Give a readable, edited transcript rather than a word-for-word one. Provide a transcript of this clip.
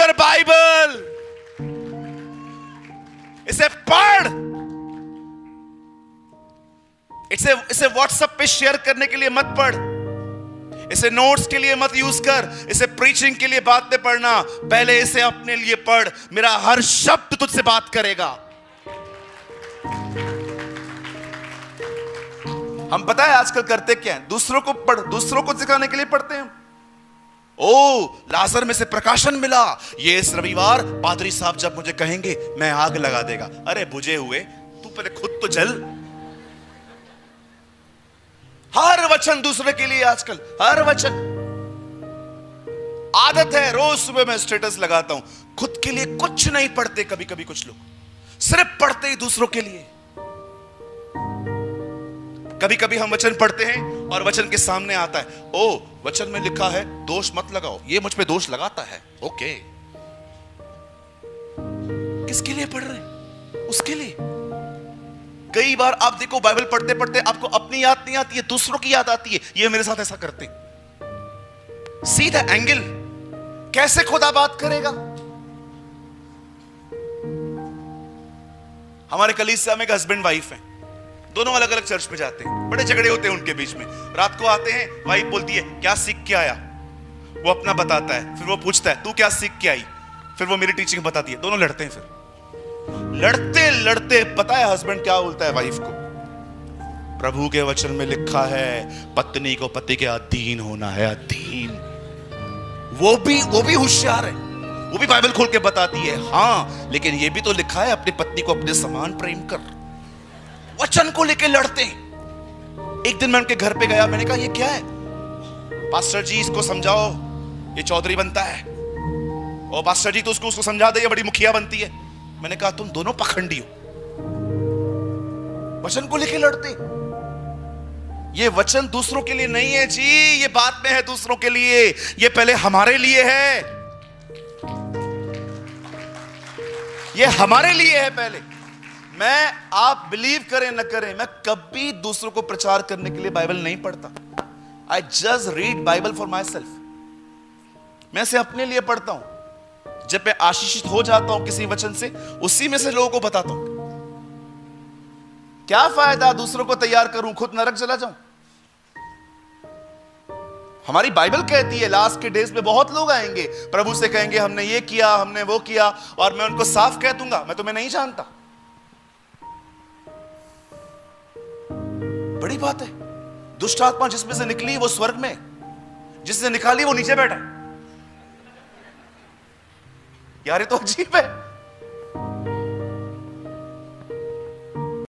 Your Bible, इसे पढ़। इसे व्हाट्सएप पे शेयर करने के लिए मत पढ़, इसे नोट्स के लिए मत यूज कर, इसे प्रीचिंग के लिए बात में पढ़ना। पहले इसे अपने लिए पढ़। मेरा हर शब्द तुझसे बात करेगा। हम पता है आजकल करते क्या है, दूसरों को सिखाने के लिए पढ़ते हैं। ओ, लाजर में से प्रकाशन मिला, ये इस रविवार पादरी साहब जब मुझे कहेंगे मैं आग लगा देगा। अरे बुझे हुए, तू पहले खुद तो जल। हर वचन दूसरे के लिए आजकल, हर वचन। आदत है रोज सुबह मैं स्टेटस लगाता हूं, खुद के लिए कुछ नहीं पढ़ते। कभी कभी कुछ लोग सिर्फ पढ़ते ही दूसरों के लिए। कभी कभी हम वचन पढ़ते हैं और वचन के सामने आता है, ओ वचन में लिखा है दोष मत लगाओ, ये मुझ पे दोष लगाता है। ओके, किसके लिए पढ़ रहे हैं? उसके लिए। कई बार आप देखो बाइबल पढ़ते पढ़ते आपको अपनी याद नहीं आती है, दूसरों की याद आती है। ये मेरे साथ ऐसा करते। सी द एंगल, कैसे खुदा बात करेगा। हमारे कलीसिया में एक हस्बैंड वाइफ है, दोनों अलग अलग चर्च में जाते हैं, बड़े झगड़े होते हैं उनके बीच में। रात को आते हैं, वाइफ बोलती है क्या सीख के आया, वो अपना बताता है, फिर वो पूछता है तू क्या सीख के आई, फिर वो मेरी टीचिंग बताती है। दोनों लड़ते हैं। फिर लड़ते लड़ते पता है हस्बैंड क्या बोलता है वाइफ को, प्रभु के वचन में लिखा है पत्नी को पति के अधीन होना है, अधीन। वो भी होशियार है, वो भी बाइबल खोल के बताती है, हाँ लेकिन ये भी तो लिखा है अपनी पत्नी को अपने समान प्रेम कर। वचन को लेके लड़ते हैं। एक दिन मैं उनके घर पे गया, मैंने कहा ये क्या है? पास्टर जी इसको समझाओ, ये चौधरी बनता है। और पास्टर जी तो उसको समझा दे, ये बड़ी मुखिया बनती है। मैंने कहा तुम दोनों पखंडी हो, वचन को लेके लड़ते। ये वचन दूसरों के लिए नहीं है जी, ये बाद में है दूसरों के लिए, ये पहले हमारे लिए है। ये हमारे लिए है पहले। मैं, आप बिलीव करें न करें, मैं कभी दूसरों को प्रचार करने के लिए बाइबल नहीं पढ़ता। I just read Bible for my self. मैं इसे अपने लिए पढ़ता हूं। जब मैं आशीषित हो जाता हूं किसी वचन से, उसी में से लोगों को बताता हूं। क्या फायदा दूसरों को तैयार करूं, खुद नरक चला जाऊं। हमारी बाइबल कहती है लास्ट के डेज में बहुत लोग आएंगे, प्रभु से कहेंगे हमने ये किया, हमने वो किया, और मैं उनको साफ कह दूंगा मैं तुम्हें नहीं जानता। बड़ी बात है। दुष्ट आत्मा जिसमें से निकली वो स्वर्ग में, जिससे निकाली वो नीचे बैठा। यार ये तो अजीब है।